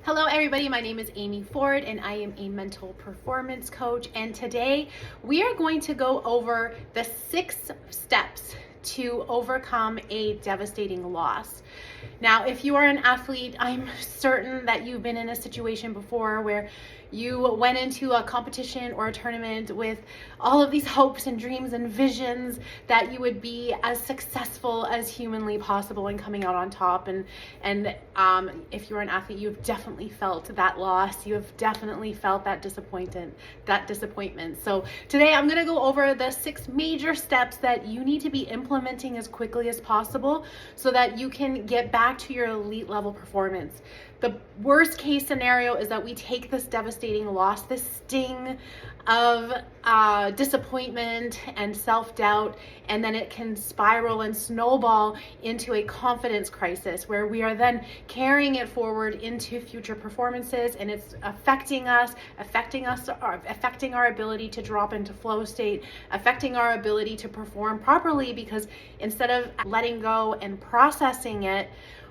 Hello everybody, my name is Amy Ford and I am a mental performance coach, and today we are going to go over the 6 steps to overcome a devastating loss. Now, if you are an athlete, I'm certain that you've been in a situation before where you went into a competition or a tournament with all of these hopes and dreams and visions that you would be as successful as humanly possible and coming out on top. And if you're an athlete, you've definitely felt that loss. You have definitely felt that disappointment. So today I'm going to go over the 6 major steps that you need to be implementing as quickly as possible so that you can get back to your elite level performance. The worst case scenario is that we take this devastating loss, this sting of disappointment and self-doubt, and then it can spiral and snowball into a confidence crisis where we are then carrying it forward into future performances, and it's affecting our ability to drop into flow state, affecting our ability to perform properly, because instead of letting go and processing it,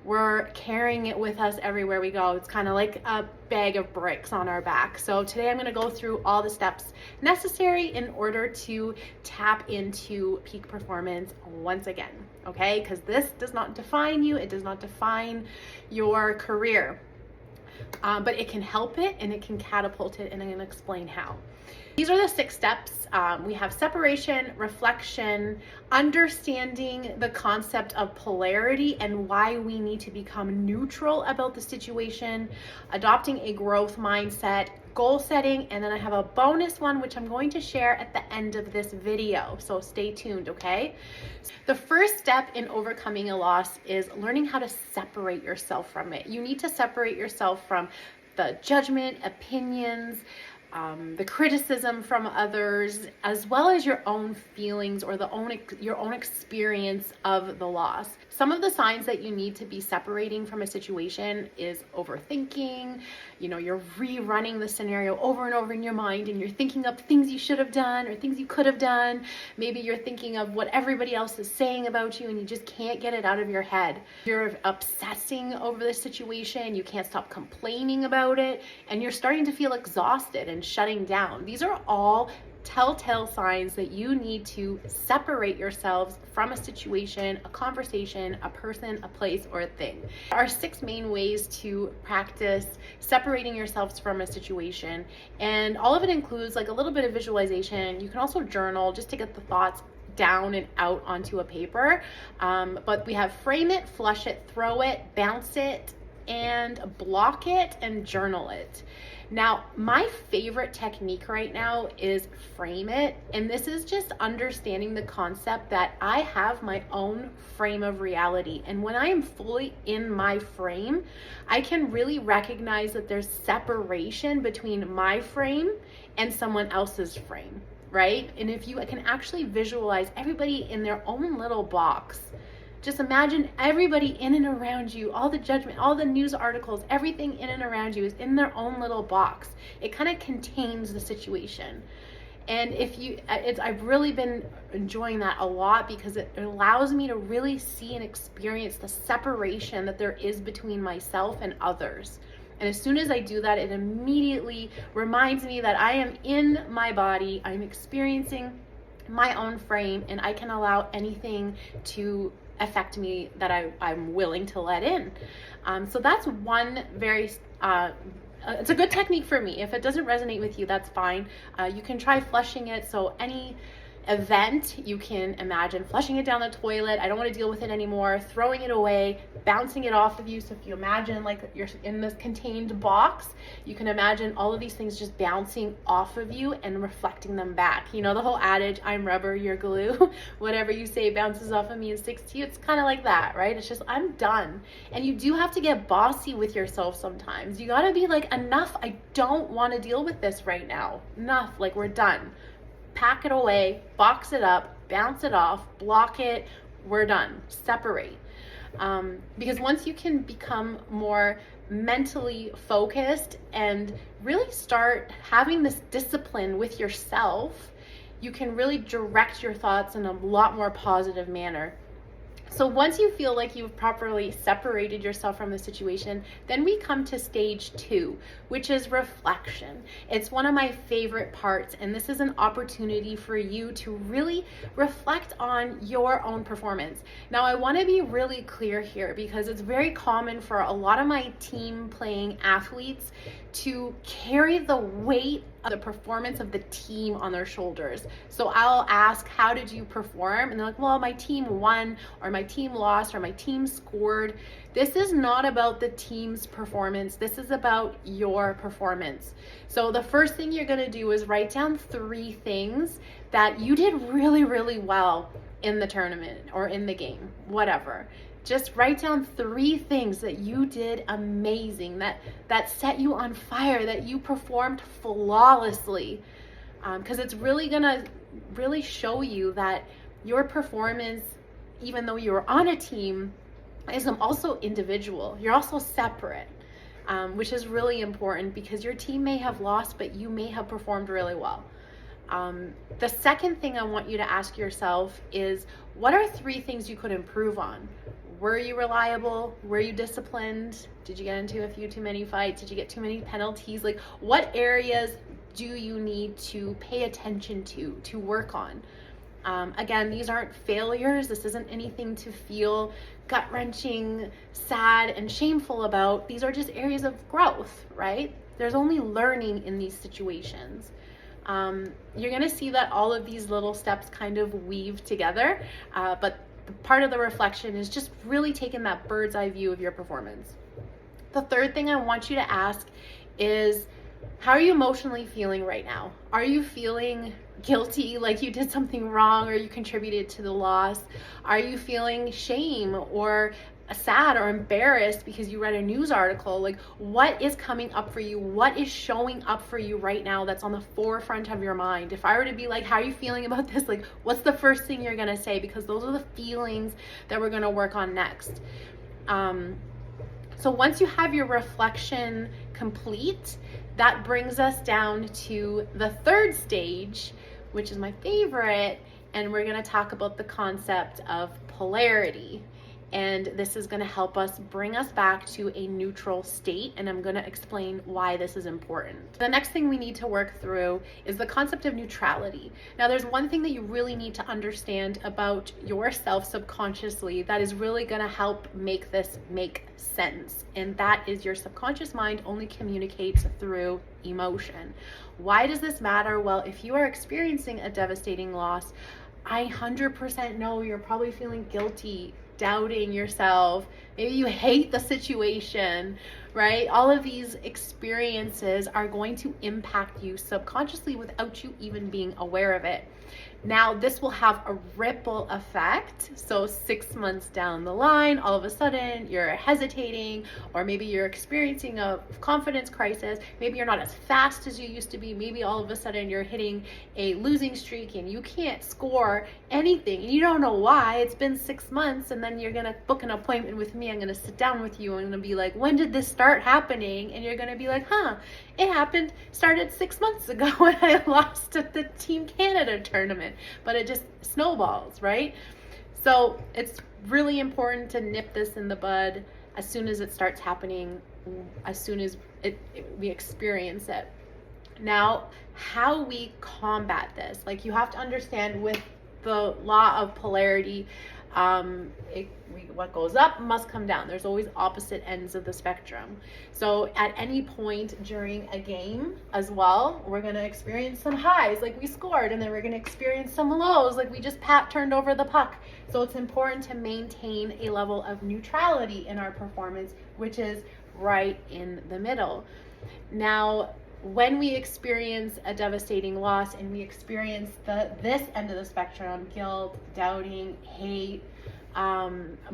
we're carrying it with us everywhere we go. It's kind of like a bag of bricks on our back. So today I'm going to go through all the steps necessary in order to tap into peak performance once again, okay? Because this does not define you. It does not define your career, but it can help it and it can catapult it, and I'm going to explain how. These are the 6 steps. We have separation, reflection, understanding the concept of polarity and why we need to become neutral about the situation, adopting a growth mindset, goal setting, and then I have a bonus one which I'm going to share at the end of this video. So stay tuned, okay? The first step in overcoming a loss is learning how to separate yourself from it. You need to separate yourself from the judgment, opinions, the criticism from others, as well as your own feelings or your own experience of the loss. Some of the signs that you need to be separating from a situation is overthinking. You're rerunning the scenario over and over in your mind, and you're thinking of things you should have done or things you could have done. Maybe you're thinking of what everybody else is saying about you, and you just can't get it out of your head. You're obsessing over the situation. You can't stop complaining about it, and you're starting to feel exhausted and shutting down. These are all telltale signs that you need to separate yourselves from a situation, a conversation, a person, a place, or a thing. There are 6 main ways to practice separating yourselves from a situation, and all of it includes like a little bit of visualization. You can also journal just to get the thoughts down and out onto a paper, but we have frame it, flush it, throw it, bounce it, and block it, and journal it. Now, my favorite technique right now is frame it. And this is just understanding the concept that I have my own frame of reality. And when I am fully in my frame, I can really recognize that there's separation between my frame and someone else's frame, right? And if you can actually visualize everybody in their own little box. Just imagine everybody in and around you, all the judgment, all the news articles, everything in and around you is in their own little box. It kind of contains the situation. And I've really been enjoying that a lot because it allows me to really see and experience the separation that there is between myself and others. And as soon as I do that, it immediately reminds me that I am in my body, I'm experiencing my own frame, and I can allow anything to affect me that I'm willing to let in. So that's one very, it's a good technique for me. If it doesn't resonate with you, that's fine. You can try flushing it. So any event, you can imagine flushing it down the toilet. I don't want to deal with it anymore. Throwing it away, bouncing it off of you. So if you imagine like you're in this contained box, you can imagine all of these things just bouncing off of you and reflecting them back. You know the whole adage, I'm rubber, you're glue. Whatever you say bounces off of me and sticks to you. It's kind of like that, right? It's just, I'm done. And you do have to get bossy with yourself sometimes. You got to be like, enough. I don't want to deal with this right now. Enough. Like, we're done. Pack it away, box it up, bounce it off, block it, we're done. Separate. Because once you can become more mentally focused and really start having this discipline with yourself, you can really direct your thoughts in a lot more positive manner. So once you feel like you've properly separated yourself from the situation, then we come to stage 2, which is reflection. It's one of my favorite parts, and this is an opportunity for you to really reflect on your own performance. Now, I want to be really clear here because it's very common for a lot of my team playing athletes to carry the weight of the performance of the team on their shoulders. So I'll ask, how did you perform? And they're like, well, my team won, or my team lost, or my team scored. This is not about the team's performance. This is about your performance. So the first thing you're going to do is write down 3 things that you did really, really well in the tournament or in the game, whatever. Just write down 3 things that you did amazing, that set you on fire, that you performed flawlessly. Because it's really gonna really show you that your performance, even though you're on a team, is also individual. You're also separate, which is really important because your team may have lost, but you may have performed really well. The second thing I want you to ask yourself is, what are 3 things you could improve on? Were you reliable? Were you disciplined? Did you get into a few too many fights? Did you get too many penalties? Like, what areas do you need to pay attention to work on? Again, these aren't failures. This isn't anything to feel gut-wrenching, sad, and shameful about. These are just areas of growth, right? There's only learning in these situations. You're going to see that all of these little steps kind of weave together, but part of the reflection is just really taking that bird's eye view of your performance. The third thing I want you to ask is, how are you emotionally feeling right now? Are you feeling guilty, like you did something wrong or you contributed to the loss? Are you feeling shame or sad or embarrassed because you read a news article? Like, what is coming up for you? What is showing up for you right now that's on the forefront of your mind? If I were to be like, how are you feeling about this? Like, what's the first thing you're gonna say? Because those are the feelings that we're gonna work on next. So once you have your reflection complete, that brings us down to the 3rd stage, which is my favorite, and we're gonna talk about the concept of polarity. And this is going to help us bring us back to a neutral state, and I'm going to explain why this is important. The next thing we need to work through is the concept of neutrality. Now, there's one thing that you really need to understand about yourself subconsciously that is really going to help make this make sense, and that is your subconscious mind only communicates through emotion. Why does this matter? Well, if you are experiencing a devastating loss, I 100% know you're probably feeling guilty, doubting yourself, maybe you hate the situation, right? All of these experiences are going to impact you subconsciously without you even being aware of it. Now, this will have a ripple effect. So 6 months down the line, all of a sudden you're hesitating, or maybe you're experiencing a confidence crisis. Maybe you're not as fast as you used to be. Maybe all of a sudden you're hitting a losing streak and you can't score anything. And you don't know why. It's been 6 months, and then you're going to book an appointment with me. I'm going to sit down with you. I'm going to be like, when did this start happening? And you're going to be like, it started 6 months ago when I lost at the Team Canada tournament. But it just snowballs, right? So it's really important to nip this in the bud as soon as it starts happening, as soon as we experience it. Now, how we combat this, like, you have to understand with the law of polarity, what goes up must come down. There's always opposite ends of the spectrum. So at any point during a game as well, we're going to experience some highs, like we scored, and then we're going to experience some lows, like we just turned over the puck. So it's important to maintain a level of neutrality in our performance, which is right in the middle. Now, when we experience a devastating loss and we experience this end of the spectrum, guilt, doubting, hate,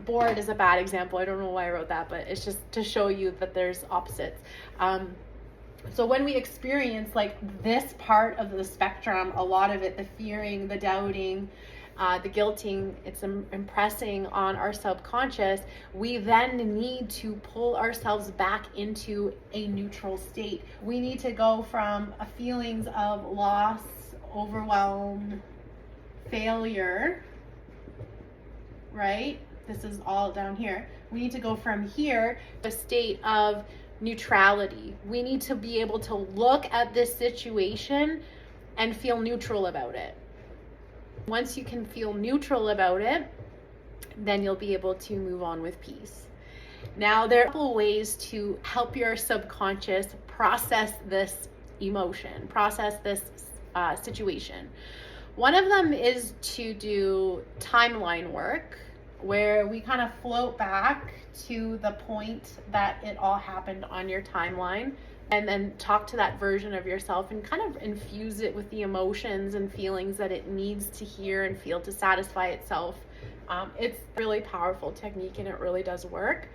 bored is a bad example. I don't know why I wrote that, but it's just to show you that there's opposites. So when we experience like this part of the spectrum, a lot of it, the fearing, the doubting, the guilting, it's impressing on our subconscious, we then need to pull ourselves back into a neutral state. We need to go from feelings of loss, overwhelm, failure, right, This is all down here. We need to go from here to a state of neutrality. We need to be able to look at this situation and feel neutral about it. Once you can feel neutral about it, then you'll be able to move on with peace. Now, there are a couple ways to help your subconscious process this emotion, process this situation. One of them is to do timeline work, where we kind of float back to the point that it all happened on your timeline, and then talk to that version of yourself and kind of infuse it with the emotions and feelings that it needs to hear and feel to satisfy itself. It's a really powerful technique, and it really does work.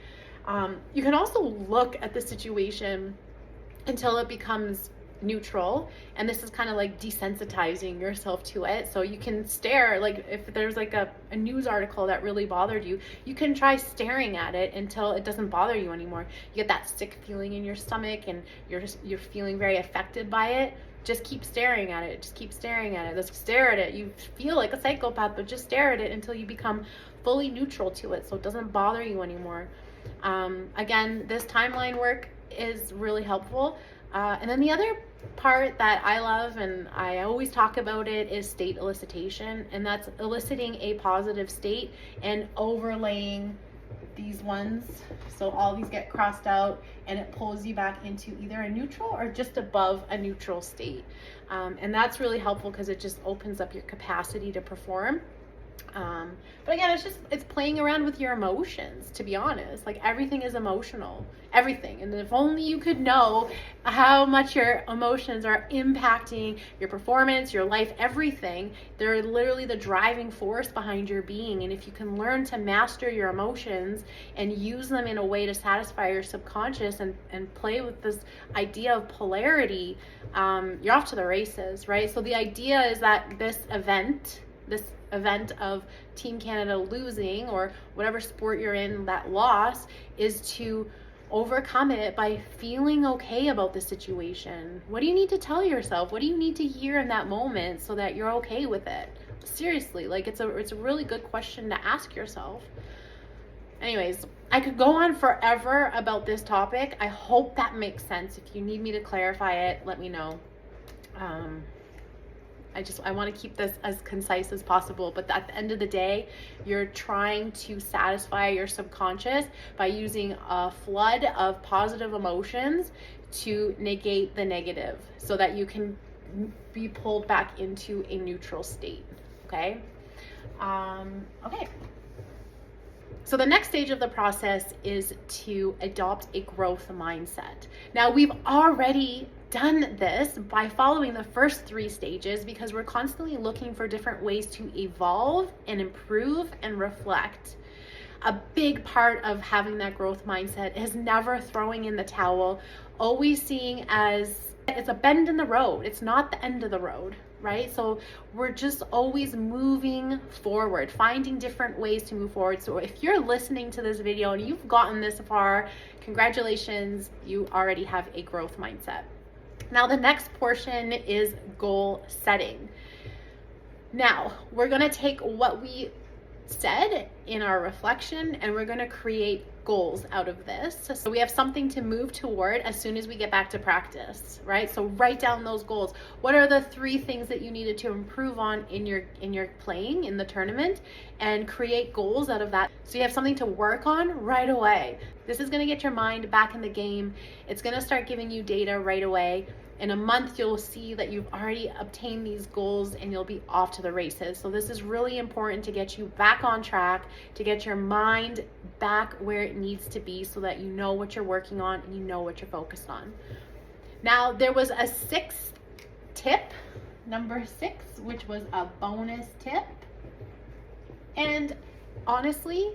You can also look at the situation until it becomes neutral, and this is kind of like desensitizing yourself to it. So you can stare, like if there's like a news article that really bothered you, you can try staring at it until it doesn't bother you anymore. You get that sick feeling in your stomach and you're feeling very affected by it. Just keep staring at it. Just keep staring at it. Just stare at it. You feel like a psychopath, but just stare at it until you become fully neutral to it, so it doesn't bother you anymore. Again, this timeline work is really helpful. And then the other part that I love, and I always talk about it, is state elicitation. And that's eliciting a positive state and overlaying these ones. So all these get crossed out, and it pulls you back into either a neutral or just above a neutral state. And that's really helpful because it just opens up your capacity to perform. But again, it's playing around with your emotions, to be honest. Like, everything is emotional, everything. And if only you could know how much your emotions are impacting your performance, your life, everything. They're literally the driving force behind your being. And if you can learn to master your emotions and use them in a way to satisfy your subconscious and play with this idea of polarity, you're off to the races, right? So the idea is that this event of Team Canada losing, or whatever sport you're in, that loss, is to overcome it by feeling okay about the situation. What do you need to tell yourself? What do you need to hear in that moment so that you're okay with it? Seriously, like, it's a really good question to ask yourself. Anyways, I could go on forever about this topic. I hope that makes sense. If you need me to clarify it, let me know. I want to keep this as concise as possible, but at the end of the day, you're trying to satisfy your subconscious by using a flood of positive emotions to negate the negative, so that you can be pulled back into a neutral state. Okay. So the next stage of the process is to adopt a growth mindset. Now, we've already done this by following the first 3 stages, because we're constantly looking for different ways to evolve and improve and reflect. A big part of having that growth mindset is never throwing in the towel, always seeing as it's a bend in the road. It's not the end of the road, right? So we're just always moving forward, finding different ways to move forward. So if you're listening to this video and you've gotten this far, congratulations, you already have a growth mindset. Now, the next portion is goal setting. Now, we're going to take what we said in our reflection and we're going to create goals out of this. So we have something to move toward as soon as we get back to practice, right? So write down those goals. What are the 3 things that you needed to improve on in your playing in the tournament, and create goals out of that, so you have something to work on right away. This is going to get your mind back in the game. It's going to start giving you data right away. In a month, you'll see that you've already obtained these goals and you'll be off to the races. So this is really important to get you back on track, to get your mind back where it needs to be, so that you know what you're working on and you know what you're focused on. Now, there was a 6th tip, number 6, which was a bonus tip. And honestly,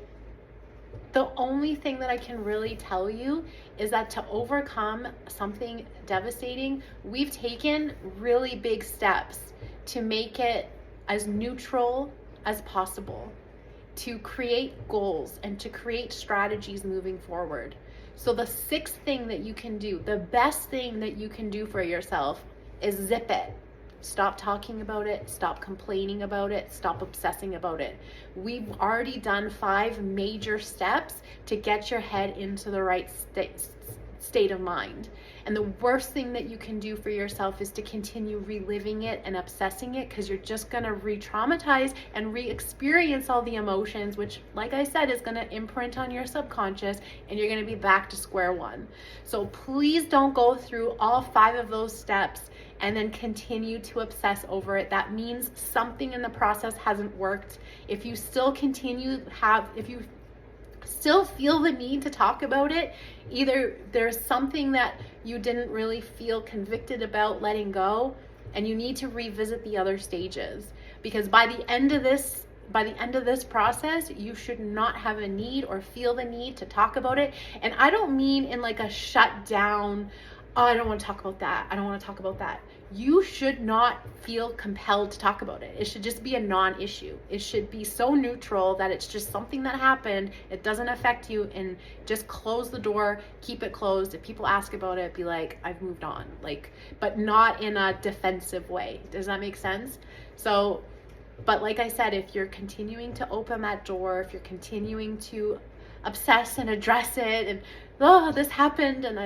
the only thing that I can really tell you is that to overcome something devastating, we've taken really big steps to make it as neutral as possible, to create goals and to create strategies moving forward. So the 6th thing that you can do, the best thing that you can do for yourself, is zip it. Stop talking about it, stop complaining about it, stop obsessing about it. We've already done 5 major steps to get your head into the right state of mind. And the worst thing that you can do for yourself is to continue reliving it and obsessing it, because you're just going to re-traumatize and re-experience all the emotions, which, like I said, is going to imprint on your subconscious, and you're going to be back to square one. So please don't go through all 5 of those steps and then continue to obsess over it. That means something in the process hasn't worked. If you still if you still feel the need to talk about it, either there's something that you didn't really feel convicted about letting go, and you need to revisit the other stages, because by the end of this process, you should not have a need or feel the need to talk about it. And I don't mean in like a shut down, oh, I don't want to talk about that, I don't want to talk about that. You should not feel compelled to talk about it. It should just be a non-issue. It should be so neutral that it's just something that happened. It doesn't affect you, and just close the door, keep it closed. If people ask about it, be like, I've moved on, but not in a defensive way. Does that make sense? So, but like I said, if you're continuing to open that door, if you're continuing to obsess and address it, and oh, this happened, and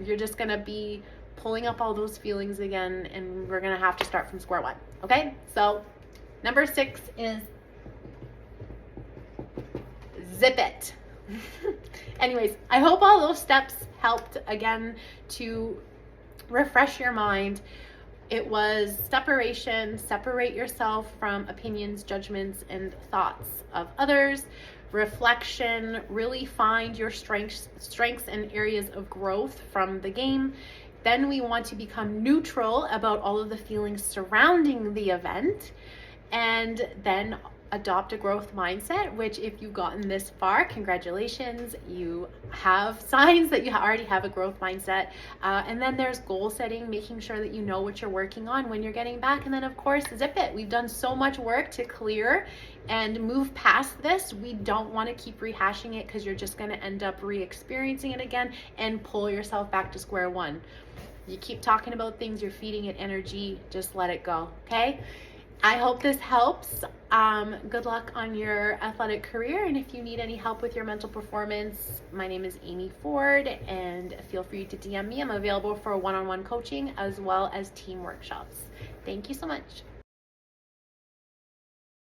you're just gonna be pulling up all those feelings again, and we're gonna have to start from square one. Okay, so number 6 is zip it. Anyways, I hope all those steps helped again to refresh your mind. It was separation. Separate yourself from opinions, judgments, and thoughts of others. Reflection. Really find your strengths and areas of growth from the game. Then we want to become neutral about all of the feelings surrounding the event, and then adopt a growth mindset, which, if you've gotten this far, congratulations, you have signs that you already have a growth mindset. And then there's goal setting, making sure that you know what you're working on when you're getting back. And then, of course, zip it. We've done so much work to clear and move past this. We don't want to keep rehashing it, because you're just going to end up re-experiencing it again and pull yourself back to square one. You keep talking about things, you're feeding it energy, just let it go, okay? I hope this helps. Good luck on your athletic career, and if you need any help with your mental performance, my name is Amy Ford, and feel free to DM me. I'm available for one-on-one coaching as well as team workshops. Thank you so much.